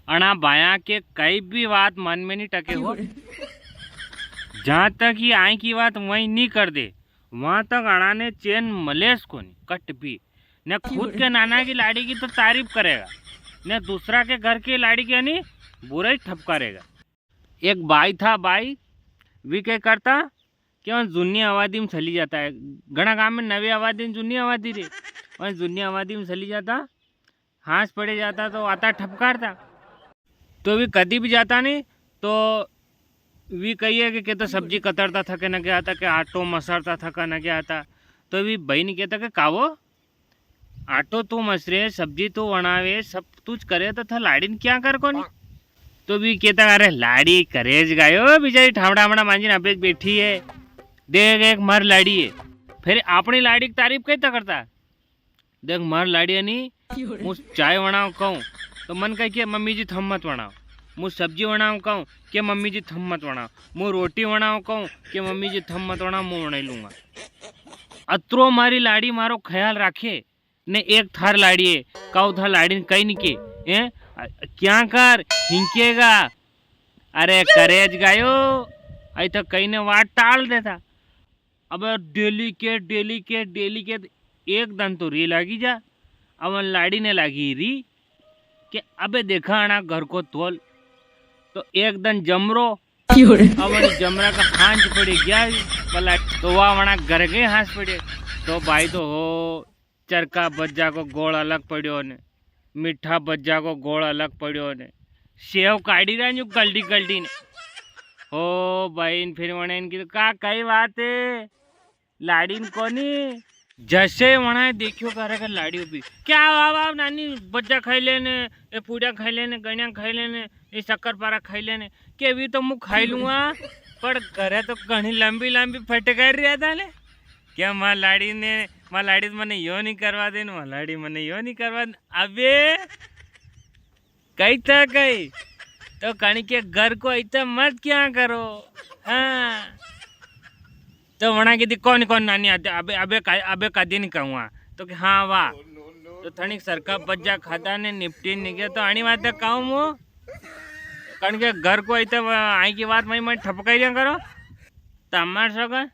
अणा बाया के कई भी बात मन में नहीं टके हो। जहाँ तक ही आई की बात वही नहीं कर दे वहाँ तक अणा ने चैन मलेस को नहीं कट भी न खुद के नाना की लाड़ी की तो तारीफ करेगा न दूसरा के घर की लाड़ी की नहीं बुरा ही ठपकारेगा। एक बाई था बाई वी क्या करता कि वह जूनी आबादी में चली जाता है। घना गाँव में नवी आबादी में जूनी आबादी रे वह जूनी आबादी में चली जाता हाथ पड़े जाता तो आता ठपकारता तो भी कभी भी जाता नहीं तो वी कहिए कि तो सब्जी कतरता था कि न क्या आता कि आटो मसरता था का न क्या आता तो भी भाई नहीं कहता कि कावो आटो तू मसरे सब्जी तू बनावे सब तुझ करे तो था लाड़ी क्या कर को नहीं तो भी कहता अरे लाड़ी करेज गायो बेचारी ठावड़ा हमड़ा मांझी ना बैठी है देख एक मर लाड़ी है फिर अपनी लाड़ी की तारीफ कैसा करता देख मर लाड़ी है नहीं मुझ चाय बनाओ कहूँ तो मन कह के मम्मी जी थम मत बनाओ मुझ सब्जी बनाओ कहूँ कि मम्मी जी थम मत बनाओ मुँह रोटी बनाओ कहूँ कि मम्मी जी थम मत बनाओ मुँह बना लूँगा। अतरो मारी लाड़ी मारो ख्याल राखे ने एक थार लाड़ी है काउ था लाड़ी कहीं नहीं के क्या कर हिंकेगा अरे करेज गायो आई तो कहीं ने वाट टाल देता। अब डेली के एक दिन तो री लागी जा अब लाड़ी ने लागी री कि अबे देखा आना घर को तोल तो एक दिन जमरो अब जमरा का हांच पड़ी गया भला तो वह वना घर गए हाथ पड़े तो भाई तो हो चरका बज्जा को गोड़ अलग पड़ो ने मीठा बज्जा को गोड़ अलग पड़ो ने सेव काढ़ी रहा जो गल्डी ने हो भाई फिर वने इनकी का कई बात है लाड़ी कोनी जैसे वना देखियो करे लाड़ी भी क्या वाह नानी बच्चा खाई लेने ये पूजा खाई लेने गणिया खाई लेने ये शक्कर पारा खाई लेने के भी तो मुँह खाई लूँगा पर घरे तो घनी लंबी फटकार रहा था ले क्या माँ लाड़ी मने यो नहीं करवा दे माँ लाड़ी मने यो नहीं करवा दे अबे कई था कई तो कहीं के घर को ऐसा मत क्या करो। हाँ तो वना की कौन नानी आते अबे कदी नहीं कहूँगा तो कि हाँ वाह तो थनिक सरका बज्जा खाता ने निपटी नहीं गया तो आनी बात कहूँ मु कारण के घर को ऐसा आई की बात मैं ठपकाई करो तमार सगा